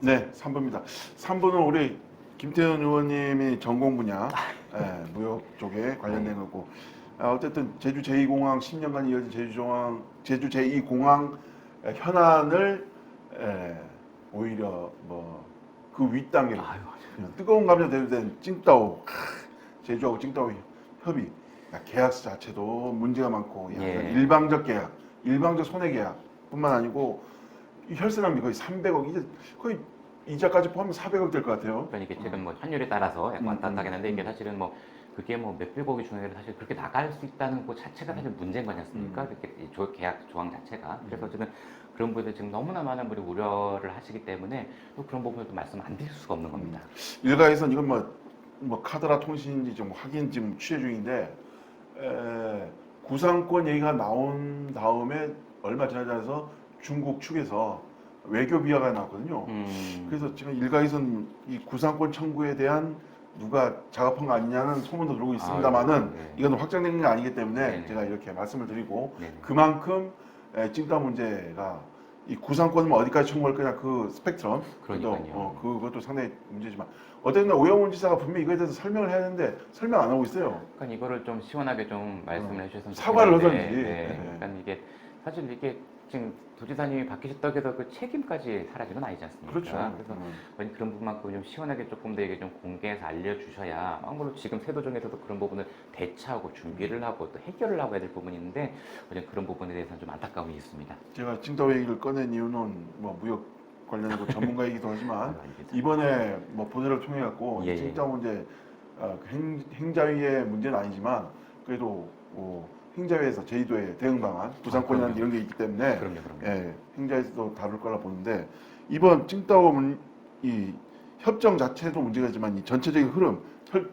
네, 3부입니다. 3부는 우리 김태현 의원님이 전공 분야 무역 쪽에 관련된 거고 어쨌든 제주 제2공항 10년간 이어진 제주 제2공항 현안을 오히려 뭐 그 윗단계로 뜨거운 감자 대두된 찡따오 제주하고 찡따오 협의 계약서 자체도 문제가 많고 일방적 계약, 일방적 손해 계약뿐만 아니고 혈세낭비 거의 300억 이제 거의 이자까지 포함하면 400억 될 것 같아요. 그러니까 이게 지금 뭐 환율에 따라서 약간 왔다 갔다 하겠는데 이게 사실은 뭐 그게 뭐 몇백억이 중요해도 사실 그렇게 나갈 수 있다는 것 자체가 사실 문제인 거 아니었습니까? 이렇게 계약 조항 자체가. 그래서 지금 그런 부분에 지금 너무나 많은 분이 우려를 하시기 때문에 또 그런 부분도 말씀 안 드릴 수가 없는 겁니다. 일각에서는 이건 뭐 카드라 통신인지 좀 확인 지금 취재 중인데 구상권 얘기가 나온 다음에 얼마 지나지 않아서 중국 측에서 외교 비하가 나왔거든요. 그래서 지금 일각에서는 이 구상권 청구에 대한 누가 작업한 거 아니냐는 소문도 돌고 있습니다만은 이건 확정된 게 아니기 때문에 제가 이렇게 말씀을 드리고 그만큼 찡따 문제가 이 구상권은 어디까지 청구할 거냐 그 스펙트럼 그것도 상당히 문제지만 어쨌든 오영훈 지사가 분명히 이거에 대해서 설명을 해야 되는데 설명 안 하고 있어요. 그러니까 이거를 좀 시원하게 좀 말씀을 해주셨으면 사과를 하든지. 그러니까 이게 사실 이게 지금 도지사님이 바뀌셨다고 해서 그 책임까지 사라진 건 아니지 않습니까? 그렇죠. 그래서 그런 부분만큼 좀 시원하게 조금 더 이게 좀 공개해서 알려주셔야 아무래도 지금 세도정에서도 그런 부분을 대처하고 준비를 하고 또 해결을 하고 해야 될 부분이 있는데 그런 부분에 대해서는 좀 안타까움이 있습니다. 제가 찡따오 얘기를 꺼낸 이유는 뭐 무역 관련하고 전문가이기도 하지만 이번에 뭐 보도를 통해 갖고 찡따오 문제 행자위의 문제는 아니지만 그래도 행자위에서 제주도의 대응 방안, 구상권이라는 이런 게 있기 때문에 행자위에서도 다룰 거라 보는데 이번 찡따오 이 협정 자체도 문제가 있지만 이 전체적인 흐름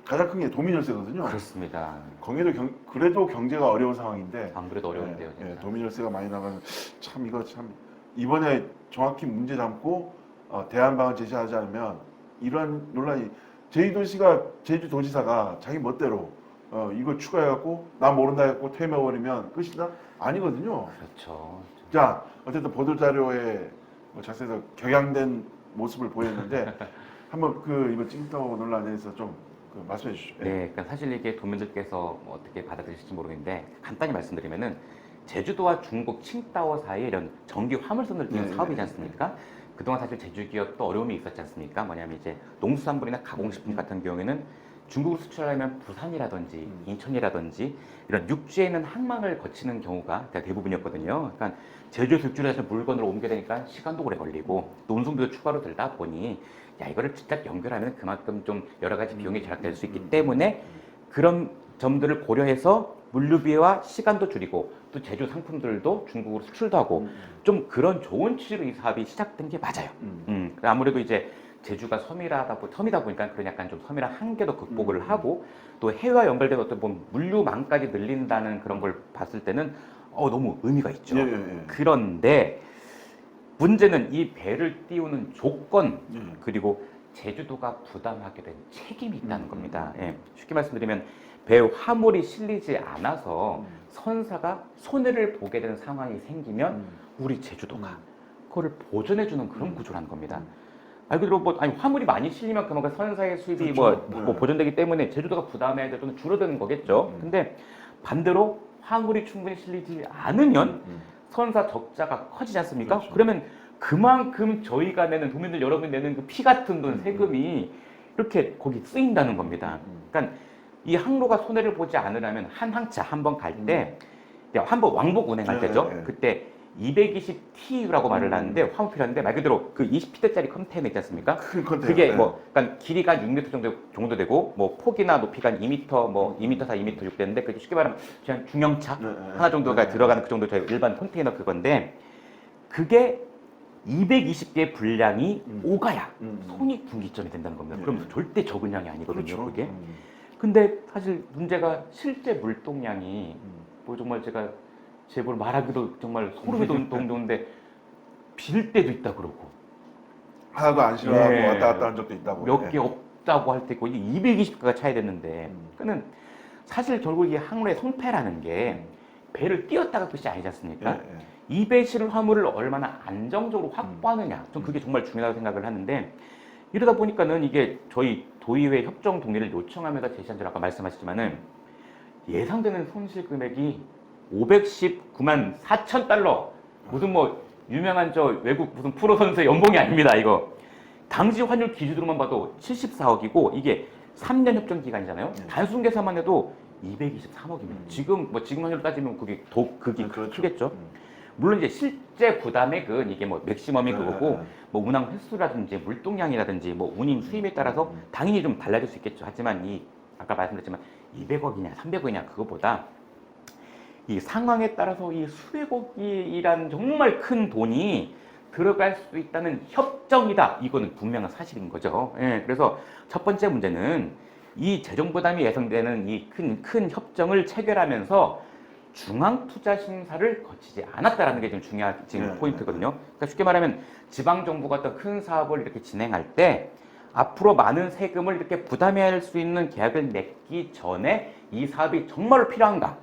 가장 큰 게 도민혈세거든요. 그렇습니다. 거기도 그래도 경제가 어려운 상황인데 안 그래도 어려운데요. 진짜. 도민혈세가 많이 나가는 이거 이번에 정확히 문제 삼고 대안 방안 제시하지 않으면 이러한 논란이 제주도지사가 자기 멋대로 이걸 추가해갖고 나 모른다 해갖고 퇴임해버리면 끝이다? 아니거든요. 그렇죠. 자 어쨌든 보도자료에 자세해서 격양된 모습을 보였는데 한번 이번 찡따오 논란에 대해서 좀 말씀해 주시죠. 네, 그러니까 사실 이게 도민들께서 어떻게 받아들이실지 모르겠는데 간단히 말씀드리면은 제주도와 중국 칭따오 사이에 이런 전기 화물선을 띄운 사업이지 않습니까? 그동안 사실 제주 기업도 어려움이 있었지 않습니까? 뭐냐면 이제 농수산물이나 가공식품 같은 경우에는 중국으로 수출하려면 부산이라든지 인천이라든지 이런 육지에 있는 항만을 거치는 경우가 대부분이었거든요. 그러니까 제주에서 육지로 물건을 옮겨야 되니까 시간도 오래 걸리고 운송비도 추가로 들다 보니 이거를 직접 연결하면 그만큼 좀 여러 가지 비용이 절약될 수 있기 때문에 그런 점들을 고려해서 물류비와 시간도 줄이고 또 제주 상품들도 중국으로 수출도 하고 좀 그런 좋은 취지로 이 사업이 시작된 게 맞아요. 아무래도 이제 제주가 섬이다 보니까 그런 약간 좀 섬이라 한계도 극복을 하고 또 해외와 연결된 어떤 물류망까지 늘린다는 그런 걸 봤을 때는 너무 의미가 있죠. 그런데 문제는 이 배를 띄우는 조건 그리고 제주도가 부담하게 된 책임이 있다는 겁니다. 쉽게 말씀드리면 배 화물이 실리지 않아서 선사가 손해를 보게 되는 상황이 생기면 우리 제주도가 그거를 보전해주는 그런 구조라는 겁니다. 말 그대로 화물이 많이 실리면 그만큼 선사의 수입이 보존되기 때문에 제주도가 부담해야 될 돈은 줄어드는 거겠죠. 근데 반대로 화물이 충분히 실리지 않으면 선사 적자가 커지지 않습니까? 그렇죠. 그러면 그만큼 저희가 내는 도민들 여러분이 내는 그 피 같은 돈 세금이 이렇게 거기 쓰인다는 겁니다. 그러니까 이 항로가 손해를 보지 않으려면 한 항차 한 번 갈 때 한 번 왕복 운행할 때죠. 그때 220TU라고 말을 하는데 화물 필요한데 말 그대로 그 20피트짜리 컨테이너 있지 않습니까? 큰 컨테이너. 그게 그러니까 길이가 6m 정도 되고 폭이나 높이가 2m 2m 4, 2m 6 되는데 그게 쉽게 말하면 그냥 중형차 하나 정도가 들어가는 그 정도 저희 일반 컨테이너 그건데 그게 220개의 분량이 오가야 손익 분기점이 된다는 겁니다. 그럼 절대 적은 양이 아니거든요. 그렇죠. 그게. 근데 사실 문제가 실제 물동량이 정말 제가 제볼 말하기도 정말 소름이 돋는데 빌 때도 있다 그러고 하나도 안 싫어하고 왔다 갔다 한 적도 있다고 몇 개 없다고 할 때 있고 이게 220개가 차야 되는데 그는 사실 결국 이 항로의 성패라는 게 배를 띄웠다가 끝이 아니지 않습니까? 입에 실은 화물을 얼마나 안정적으로 확보하느냐. 좀 그게 정말 중요하다고 생각을 하는데 이러다 보니까는 이게 저희 도의회 협정 동의를 요청하면서 제시한 줄 아까 말씀하셨지만은 예상되는 손실 금액이 519만 4천 달러. 무슨 뭐 유명한 저 외국 무슨 프로 선수의 연봉이 아닙니다. 이거 당시 환율 기준으로만 봐도 74억이고 이게 3년 협정 기간이잖아요. 단순 계산만 해도 223억입니다. 지금 환율로 따지면 그게 극이 그렇죠. 크겠죠. 물론 이제 실제 부담액은 이게 뭐 맥시멈이 그거고 뭐 운항 횟수라든지 물동량이라든지 뭐 운임 수입에 따라서 당연히 좀 달라질 수 있겠죠. 하지만 이 아까 말씀드렸지만 200억이냐 300억이냐 그거보다 이 상황에 따라서 이 수백억이란 정말 큰 돈이 들어갈 수 있다는 협정이다. 이거는 분명한 사실인 거죠. 예, 그래서 첫 번째 문제는 이 재정 부담이 예상되는 이 큰 협정을 체결하면서 중앙투자심사를 거치지 않았다라는 게 좀 중요한 지금 포인트거든요. 그러니까 쉽게 말하면 지방 정부가 어떤 큰 사업을 이렇게 진행할 때 앞으로 많은 세금을 이렇게 부담해야 할 수 있는 계약을 맺기 전에 이 사업이 정말로 필요한가,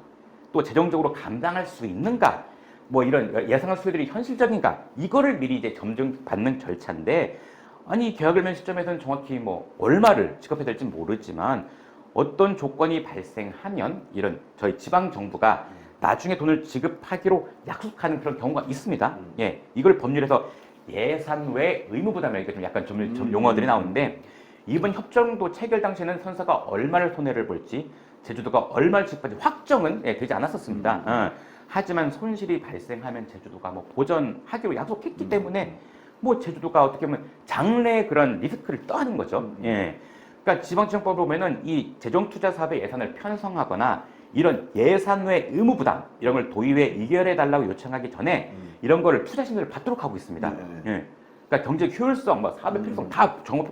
또 재정적으로 감당할 수 있는가, 뭐 이런 예상한 수혜들이 현실적인가, 이거를 미리 이제 점증받는 절차인데, 아니 계약을 맺은 시점에서는 정확히 뭐 얼마를 지급해야 될지 모르지만 어떤 조건이 발생하면 이런 저희 지방 정부가 나중에 돈을 지급하기로 약속하는 그런 경우가 있습니다. 예, 이걸 법률에서 예산 외 의무 부담이라고 좀 약간 좀 용어들이 나오는데, 이번 협정도 체결 당시에는 선사가 얼마를 손해를 볼지, 제주도가 얼마를 지급할지 확정은 되지 않았었습니다. 하지만 손실이 발생하면 제주도가 뭐 보전하기로 약속했기 때문에 뭐 제주도가 어떻게 보면 장래의 그런 리스크를 떠안은 거죠. 예. 그러니까 지방지정법을 보면은 이 재정투자 사업의 예산을 편성하거나 이런 예산 외 의무 부담 이런 걸 도의회에 의결해 달라고 요청하기 전에 이런 거를 투자 심사를 받도록 하고 있습니다. 예. 그러니까 경제 효율성, 뭐 사업의 필요성 다 종합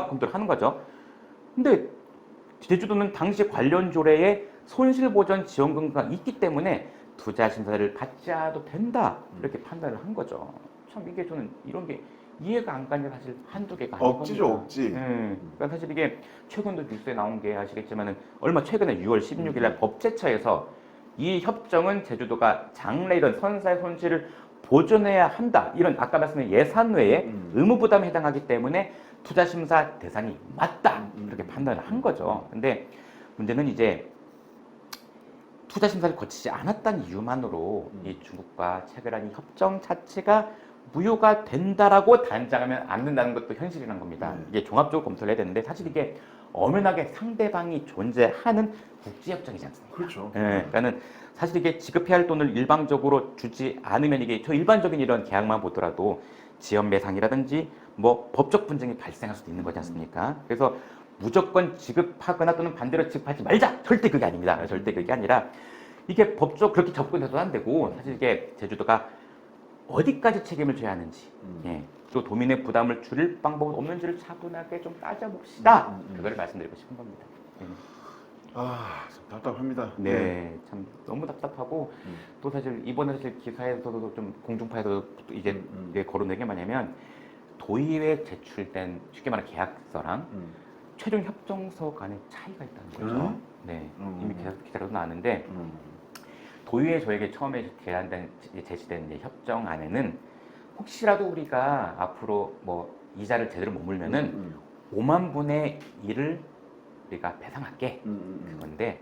검토를 하는 거죠. 근데 제주도는 당시 관련 조례에 손실보전 지원금가 있기 때문에 투자 심사를 받지 않아도 된다 이렇게 판단을 한 거죠. 참 이게 저는 이런 게 이해가 안 가는 게 사실 한두 개가 아니거든요. 억지죠, 억지. 그러니까 사실 이게 최근도 뉴스에 나온 게 아시겠지만은 얼마 최근에 6월 16일 날 법제처에서 이 협정은 제주도가 장래 이런 선사의 손실을 보존해야 한다. 이런 아까 말씀드린 예산 외에 의무 부담에 해당하기 때문에 투자 심사 대상이 맞다. 이렇게 판단을 한 거죠. 근데 문제는 이제 투자 심사를 거치지 않았다는 이유만으로 이 중국과 체결한 이 협정 자체가 무효가 된다라고 단정하면 안 된다는 것도 현실이라는 겁니다. 이게 종합적으로 검토를 해야 되는데 사실 이게 엄연하게 상대방이 존재하는 국제협정이지 않습니까? 그렇죠. 예, 그러니까는 사실 이게 지급해야 할 돈을 일방적으로 주지 않으면 이게 저 일반적인 이런 계약만 보더라도 지연 매상이라든지 뭐 법적 분쟁이 발생할 수도 있는 거지 않습니까? 그래서 무조건 지급하거나 또는 반대로 지급하지 말자. 절대 그게 아닙니다. 절대 그게 아니라 이게 법적 그렇게 접근해도 안 되고 사실 이게 제주도가 어디까지 책임을 져야 하는지, 예, 또 도민의 부담을 줄일 방법은 없는지를 차분하게 좀 따져봅시다. 그걸 말씀드리고 싶은 겁니다. 아, 참 답답합니다. 네, 참 너무 답답하고 또 사실 이번에 사실 기사에서도 좀 공중파에서도 이제 거론된 게 뭐냐면 도의회에 제출된 쉽게 말하는 계약서랑 최종 협정서 간의 차이가 있다는 거죠. 네, 이미 기사로도 나왔는데 도의회 저에게 처음에 제시된 이제 협정안에는 혹시라도 우리가 앞으로 뭐 이자를 제대로 못 물면은 5만 분의 1을 우리가 배상할게 그건데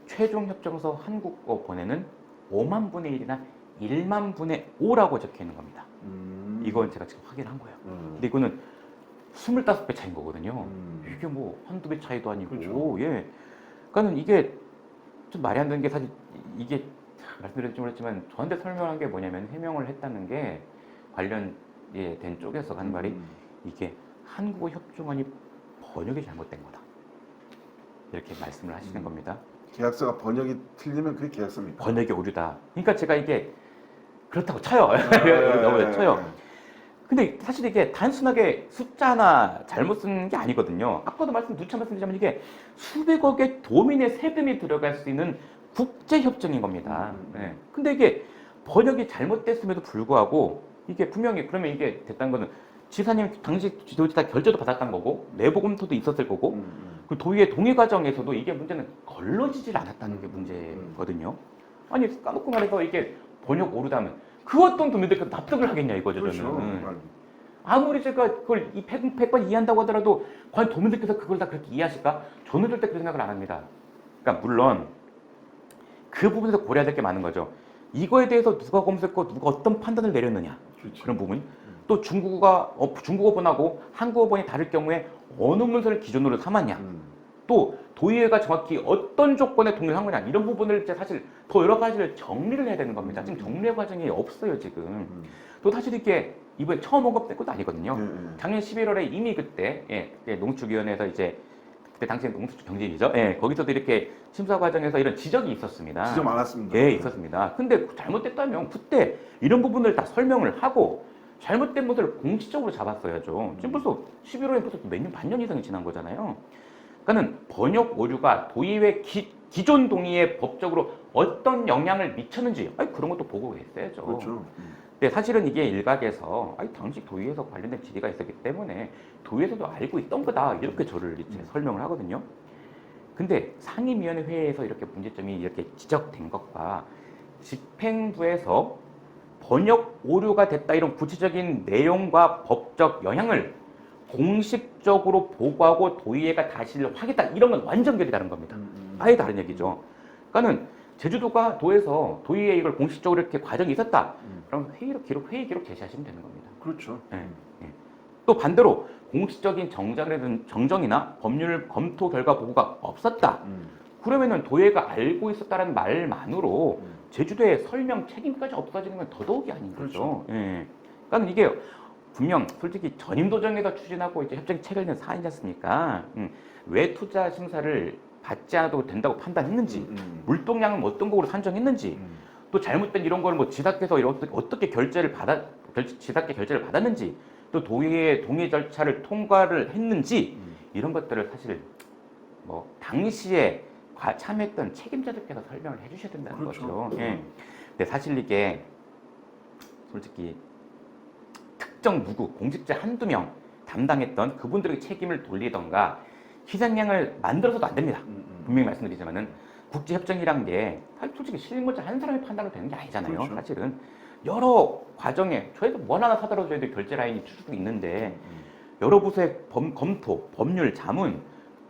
최종 협정서 한국 번에는 5만 분의 1이나 1만 분의 5라고 적혀 있는 겁니다. 이건 제가 지금 확인한 거예요. 근데 이거는 25배 차이인 거거든요. 이게 뭐 한두 배 차이도 아니고, 그렇죠. 예. 그러니까는 이게 좀 말이 안 되는 게 사실 이게 말씀드렸지 모르겠지만 저한테 설명한 게 뭐냐면 해명을 했다는 게 관련된 쪽에서 한 말이 이게 한국어 협정안이 번역이 잘못된 거다. 이렇게 말씀을 하시는 겁니다. 계약서가 번역이 틀리면 그게 계약서입니까? 번역이 오류다. 그러니까 제가 이게 그렇다고 쳐요. 너무 쳐요. 근데 사실 이게 단순하게 숫자 하나 잘못 쓰는 게 아니거든요. 아까도 누차 말씀드리자면 이게 수백억의 도민의 세금이 들어갈 수 있는 국제협정인 겁니다. 네. 근데 이게 번역이 잘못됐음에도 불구하고 이게 분명히 그러면 이게 됐다는 거는 지사님 당시 지도자 결제도 받았던 거고 내부 검토도 있었을 거고 그 도의회 동의 과정에서도 이게 문제는 걸러지질 않았다는 게 문제거든요. 아니 까놓고 말해서 이게 번역 오류다면 그 어떤 도민들께서 납득을 하겠냐 이거죠. 그렇죠. 저는. 아무리 제가 그걸 이 100번 이해한다고 하더라도 과연 도민들께서 그걸 다 그렇게 이해하실까? 저는 절대 그렇게 생각을 안 합니다. 그러니까 물론 그 부분에서 고려해야 될 게 많은 거죠. 이거에 대해서 누가 검색했고 누가 어떤 판단을 내렸느냐. 그렇죠. 그런 부분. 또 중국어본하고 한국어본이 다를 경우에 어느 문서를 기준으로 삼았냐. 또 도의회가 정확히 어떤 조건에 동의를 한 거냐. 이런 부분을 이제 사실 더 여러 가지를 정리를 해야 되는 겁니다. 지금 정리의 과정이 없어요, 지금. 또 사실 이게 이번에 처음 언급된 것도 아니거든요. 작년 11월에 이미 그때 농축위원회에서 이제 그때 당시에 농축경제위죠. 거기서도 이렇게 심사 과정에서 이런 지적이 있었습니다. 지적 많았습니다. 예, 있었습니다. 근데 잘못됐다면 그때 이런 부분을 다 설명을 하고 잘못된 것을 공식적으로 잡았어야죠. 지금 벌써 11월에 벌써 몇 년, 반년 이상이 지난 거잖아요. 그러니까는 번역 오류가 도의회 기존 동의에 법적으로 어떤 영향을 미쳤는지 그런 것도 보고 했어야죠. 그렇죠. 근데 사실은 이게 일각에서 당시 도의회에서 관련된 질의가 있었기 때문에 도의회에서도 알고 있던 거다 이렇게 저를 이제 설명을 하거든요. 근데 상임위원회 회의에서 이렇게 문제점이 이렇게 지적된 것과 집행부에서 번역 오류가 됐다 이런 구체적인 내용과 법적 영향을 공식적으로 보고하고 도의회가 다시를 하겠다 이런 건 완전 결이 다른 겁니다. 아예 다른 얘기죠. 그러니까는 제주도가 도에서 도의회에 이걸 공식적으로 이렇게 과정이 있었다. 그럼 회의 기록 제시하시면 되는 겁니다. 그렇죠. 또 반대로 공식적인 정정이나 법률 검토 결과 보고가 없었다. 그러면은 도의회가 알고 있었다는 말만으로 제주도의 설명 책임까지 없어지는 건 더더욱이 아닌 거죠. 그렇죠. 그러니까 이게 분명 솔직히 전임도정에서 추진하고 이제 협정이 체결된 사안이지 않습니까? 왜 투자 심사를 받지 않아도 된다고 판단했는지, 물동량은 어떤 거로 산정했는지, 또 잘못된 이런 걸 뭐 지삭해서 어떻게 지삭계 결제를 받았는지, 또 도의회 동의 절차를 통과를 했는지 이런 것들을 사실 뭐 당시에 참여했던 책임자들께서 설명을 해주셔야 된다는 그렇죠. 거죠. 근데 사실 이게 솔직히 특정 누구 공직자 한두 명 담당했던 그분들에게 책임을 돌리던가 희생양을 만들어서도 안 됩니다. 분명히 말씀드리지만은 국제협정이란 게 솔직히 실무자 한 사람이 판단으로 되는 게 아니잖아요. 그렇죠. 사실은 여러 과정에 저희도 뭘 하나 사더라도 저희도 결제 라인이 추측도 있는데 여러 부서의 검토, 법률, 자문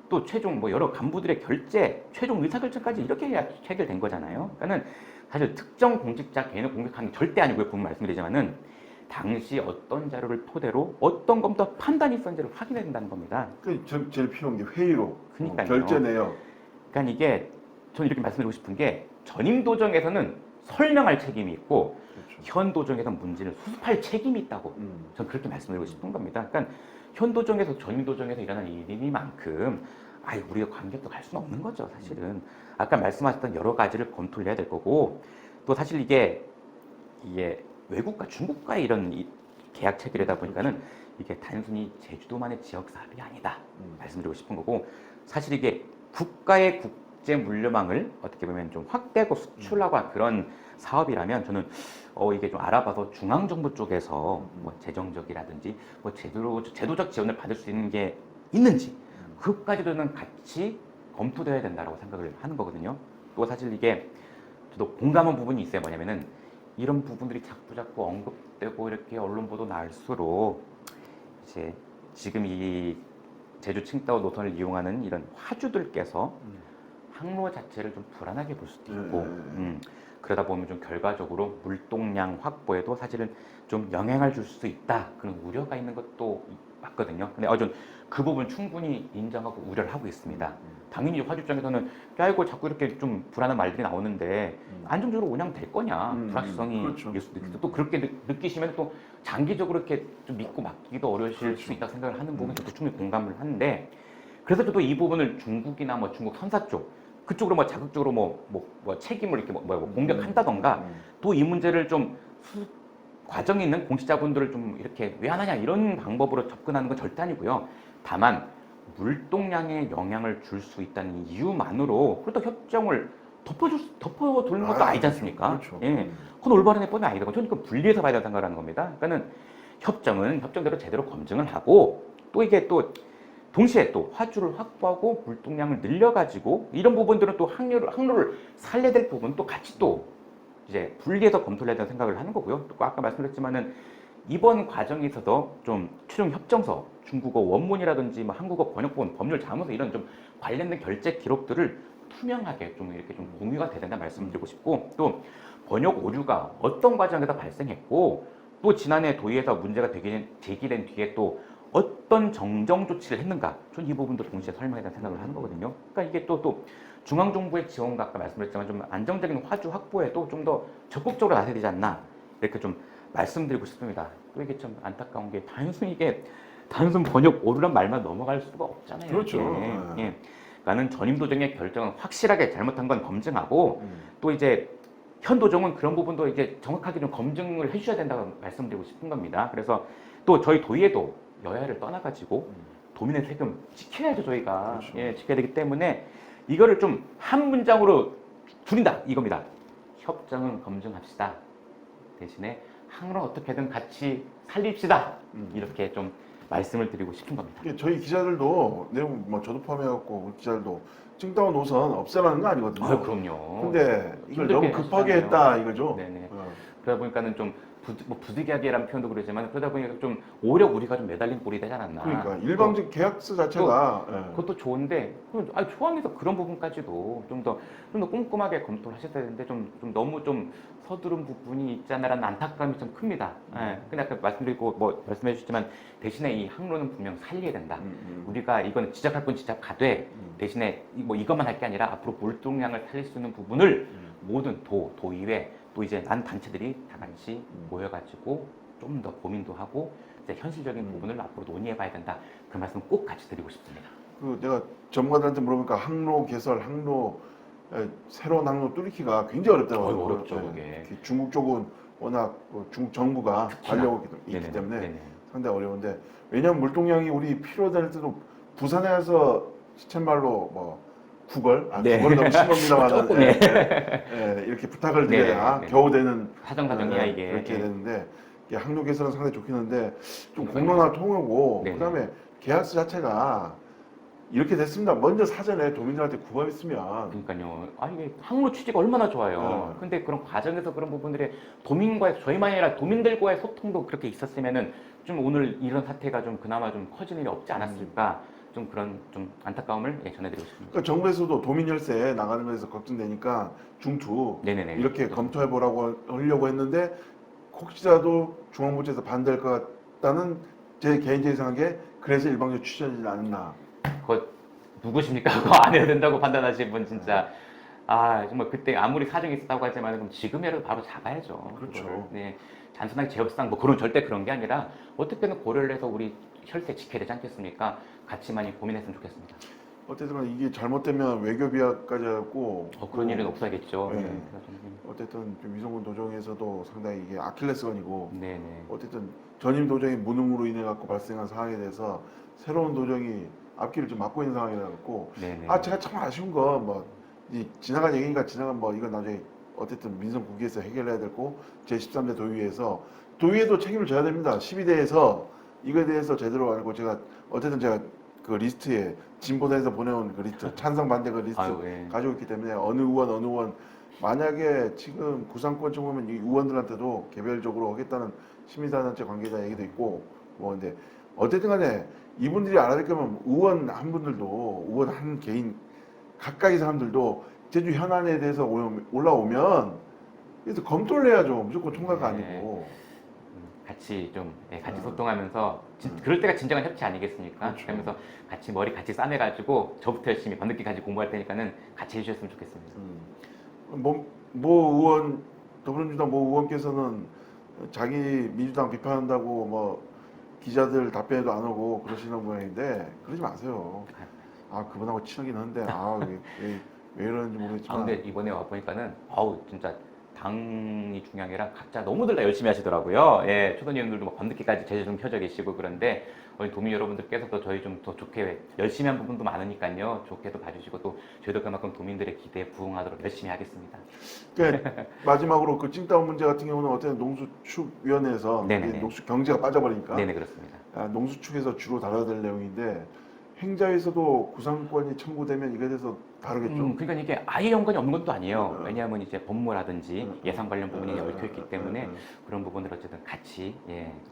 또 최종 뭐 여러 간부들의 결재, 최종 의사결정까지 이렇게 해야 해결된 거잖아요. 그러니까는 사실 특정 공직자 개인을 공격하는 게 절대 아니고요. 분명 말씀드리지만은 당시 어떤 자료를 토대로 어떤 검토 판단이 있었는지를 확인해야 된다는 겁니다. 그 제일 필요한 게 회의록, 그러니까요. 결제 내역. 그러니까 이게 저는 이렇게 말씀드리고 싶은 게 전임 도정에서는 설명할 책임이 있고 그렇죠. 현 도정에서는 문제를 수습할 책임이 있다고 저는 그렇게 말씀드리고 싶은 겁니다. 그러니까 현 도정에서 전임 도정에서 일어난 일이니만큼 우리가 관계도 갈 수는 없는 거죠. 사실은 아까 말씀하셨던 여러 가지를 검토를 해야 될 거고 또 사실 이게 외국과 중국과의 이런 계약 체결이다 보니까는 이게 단순히 제주도만의 지역 사업이 아니다 말씀드리고 싶은 거고 사실 이게 국가의 국제 물류망을 어떻게 보면 좀 확대하고 수출하고 그런 사업이라면 저는 이게 좀 알아봐서 중앙정부 쪽에서 뭐 재정적이라든지 뭐 제도적 지원을 받을 수 있는 게 있는지 그것까지도는 같이 검토되어야 된다고 생각을 하는 거거든요. 또 사실 이게 저도 공감한 부분이 있어요. 뭐냐면은 이런 부분들이 자꾸 언급되고 이렇게 언론 보도 날수록 이제 지금 이 제주 칭다오 노선을 이용하는 이런 화주들께서 항로 자체를 좀 불안하게 볼 수도 있고 그러다 보면 좀 결과적으로 물동량 확보에도 사실은 좀 영향을 줄 수 있다 그런 우려가 있는 것도 맞거든요. 근데 전 그 부분 충분히 인정하고 우려를 하고 있습니다. 당연히 화주 입장에서는 이거 자꾸 이렇게 좀 불안한 말들이 나오는데 안정적으로 운영될 거냐 불확실성이 그렇죠. 있을 수도 있고 또 그렇게 느끼시면 또 장기적으로 이렇게 좀 믿고 맡기도 어려우실 그렇죠. 수 있다고 생각을 하는 부분 저도 충분히 공감을 하는데 그래서 저도 이 부분을 중국이나 뭐 중국 선사 쪽 그쪽으로 뭐 자극적으로 뭐 책임을 이렇게 공격한다던가 또 이 문제를 좀 과정에 있는 공직자분들을 좀 이렇게 왜 안 하냐 이런 방법으로 접근하는 건 절대 아니고요. 다만 물동량에 영향을 줄 수 있다는 이유만으로 그렇다고 협정을 덮어두는 것도 아니지 않습니까? 그렇죠. 그건 올바른 해법이 아니다. 저는 그건 분리해서 봐야 된다고 생각하는 겁니다. 그러니까는 협정은 협정대로 제대로 검증을 하고 또 이게 또 동시에 또 화주를 확보하고 물동량을 늘려가지고 이런 부분들은 또 항로를 살려야 될 부분 또 같이 또 이제 분리해서 검토를 해야 된다는 생각을 하는 거고요. 또 아까 말씀드렸지만은 이번 과정에서도 좀 최종 협정서, 중국어 원문이라든지 뭐 한국어 번역본, 법률 자문서 이런 좀 관련된 결제 기록들을 투명하게 좀 이렇게 좀 공유가 되야 된다 말씀드리고 싶고, 또 번역 오류가 어떤 과정에서 발생했고, 또 지난해 도의에서 문제가 제기된 뒤에 또 어떤 정정 조치를 했는가, 전 이 부분도 동시에 설명해야 된다는 생각을 하는 거거든요. 그러니까 이게 또 중앙정부의 지원과 아까 말씀드렸지만 좀 안정적인 화주 확보에도 좀 더 적극적으로 나서야 되지 않나, 이렇게 좀 말씀드리고 싶습니다. 또 이게 참 안타까운 게 단순 번역 오류란 말만 넘어갈 수가 없잖아요. 그렇죠. 이게. 예. 그러니까는 전임 도정의 결정은 확실하게 잘못한 건 검증하고, 또 이제 현 도정은 그런 부분도 이제 정확하게 좀 검증을 해주셔야 된다고 말씀드리고 싶은 겁니다. 그래서 또 저희 도의회도 여야를 떠나가지고 도민의 세금 지켜야죠, 저희가. 그렇죠. 예, 지켜야 되기 때문에 이거를 좀 한 문장으로 줄인다, 이겁니다. 협정은 검증합시다. 대신에 항로 어떻게든 같이 살립시다. 이렇게 좀 말씀을 드리고 싶은 겁니다. 이게 저희 기자들도 내용 뭐 저도 포함해갖고 우리 기자들도 찡따오 노선 없애라는 거 아니거든요. 아유, 그럼요. 근데 이걸 힘들게 너무 급하게 하시잖아요. 했다 이거죠. 네네. 어. 그러다 보니까는 좀 부득이하게라는 표현도 그러지만, 그러다 보니까 좀 오히려 우리가 좀 매달린 꼴이 되지 않았나. 그러니까 일방적 계약서 자체가 예. 그것도 좋은데, 조항에서 그런 부분까지도 좀 더 꼼꼼하게 검토를 하셔야 되는데 좀 너무 좀 서두른 부분이 있지 않나라는 안타까움이 좀 큽니다. 예. 근데 아까 말씀드리고 말씀해 주셨지만 대신에 이 항로는 분명 살려야 된다. 우리가 이건 지적할 건 지적하되 대신에 이것만 할 게 아니라 앞으로 물동량을 살릴 수 있는 부분을 모든 도의회 또 이제 난 단체들이 다 같이 모여가지고 좀 더 고민도 하고 이제 현실적인 부분을 앞으로 논의해봐야 된다. 그 말씀 꼭 같이 드리고 싶습니다. 그 내가 전문가들한테 물어보니까 항로 개설, 새로운 항로 뚫기가 굉장히 어렵다고 하더라고요. 어렵죠, 예. 그게. 특히 중국 쪽은 워낙 중국 정부가 관력이 있기 네네, 때문에 네네. 상당히 어려운데, 왜냐면 물동량이 우리 필요될 때도 부산에 가서 시쳇말로 뭐 구걸, 네. 구걸 너무 심합니다만 조금, 이렇게 부탁을 드려야 네, 네. 겨우 되는 사정사정이야 이게. 그렇게 예. 되는데, 이게 항로 개설은 상당히 좋긴 한데 좀 그러니까요. 공론화 통하고 네네. 그다음에 계약서 자체가 이렇게 됐습니다. 먼저 사전에 도민들한테 구걸했으면. 그러니까요. 이게 항로 취지가 얼마나 좋아요. 근데 그런 과정에서 그런 부분들이 도민과의, 저희만이 아니라 도민들과의 소통도 그렇게 있었으면은 좀 오늘 이런 사태가 좀 그나마 좀 커지는 일이 없지 않았을까. 좀 그런 좀 안타까움을 전해드리고 싶습니다. 그러니까 정부에서도 도민 열세 나가는 것에서 걱정되니까 중투 네네네. 이렇게 검토해 보라고 하려고 했는데, 혹시라도 중앙부처에서 반대할 것 같다는 제 개인적인 생각에 그래서 일방적으로 추진하지 않았나. 그거 누구십니까? 그거 안 해야 된다고 판단하신 분 진짜. 정말 그때 아무리 사정이 있었다고 하지만 그럼 지금이라도 바로 잡아야죠. 그렇죠. 그거를. 네. 단순하게 제협상 그런 절대 그런 게 아니라 어떻게든 고려를 해서 우리 혈세 지켜야 되지 않겠습니까? 같이 많이 고민했으면 좋겠습니다. 어쨌든 이게 잘못되면 외교 비하까지 하고 그런 일은 없어야겠죠. 네. 네. 어쨌든 좀 위성군 도정에서도 상당히 이게 아킬레스건이고, 네네. 어쨌든 전임 도정이 무능으로 인해 갖고 발생한 상황에 대해서 새로운 도정이 앞길을 좀 막고 있는 상황이라 갖고, 네네. 제가 참 아쉬운 건 지나간 얘기니까 이건 나중에 어쨌든 민선 국회에서 해결해야 되고 제13대 도의회도 책임을 져야 됩니다. 12대에서 이거에 대해서 제대로 알고, 제가 그 리스트에 진보단에서 보내온 그 리스트, 찬성 반대 그 리스트 예. 가지고 있기 때문에 어느 의원 만약에 지금 구상권청 보면 이 의원들한테도 개별적으로 하겠다는 시민사회단체 관계자 얘기도 있고 근데 어쨌든 간에 이분들이 알아야 되면 의원 한 개인 각각의 사람들도 제주 현안에 대해서 올라오면 그래서 검토를 해야죠. 무조건 총괄가 네. 아니고. 같이 같이 소통하면서 그럴 때가 진정한 협치 아니겠습니까? 그렇죠. 그러면서 같이 머리 같이 싸매가지고 저부터 열심히 밤늦게 같이 공부할 테니까는 같이 해주셨으면 좋겠습니다. 더불어민주당 모 의원께서는 자기 민주당 비판한다고 기자들 답변에도 안 오고 그러시는 모양인데, 그러지 마세요. 그분하고 친하긴 한데 왜 이러는지 모르겠지만. 근데 이번에 와 보니까는 진짜 당이 중요한 게 아니라 각자 너무들 다 열심히 하시더라고요. 예, 초선 의원들도 밤늦게까지 제재 좀 켜져 계시고 그런데 우리 도민 여러분들께서도 저희 좀 더 좋게 열심히 한 부분도 많으니까요. 좋게도 봐주시고 또 저희도 그만큼 도민들의 기대에 부응하도록 열심히 하겠습니다. 마지막으로 그 찡따오 문제 같은 경우는 어쨌든 농수축위원회에서 네네네. 농수 경제가 빠져버리니까 네네, 그렇습니다. 농수축에서 주로 다뤄야 될 내용인데, 행자에서도 구상권이 청구되면 이거에 대해서 다르겠죠. 그러니까 이게 아예 연관이 없는 것도 아니에요. 음. 왜냐하면 이제 법무라든지 음. 예산 관련 부분이 음. 얽혀 있기 때문에 음. 그런 부분을 어쨌든 같이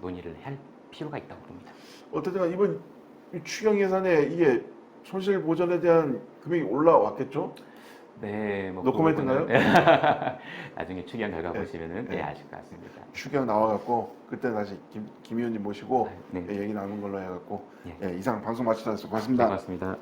논의를 할 필요가 있다고 봅니다. 어쨌든 이번 이 추경 예산에 이게 손실 보전에 대한 금액이 올라왔겠죠? 네, 뭐 노코멘트인가요? 그 부분은 나중에 추경 결과 네. 보시면은 네. 아실 것 같습니다. 추경 나와갖고 그때 다시 김 의원님 모시고 네. 얘기 나눈 걸로 해갖고 예. 이상 방송 마치도록 하겠습니다. 네, 고맙습니다.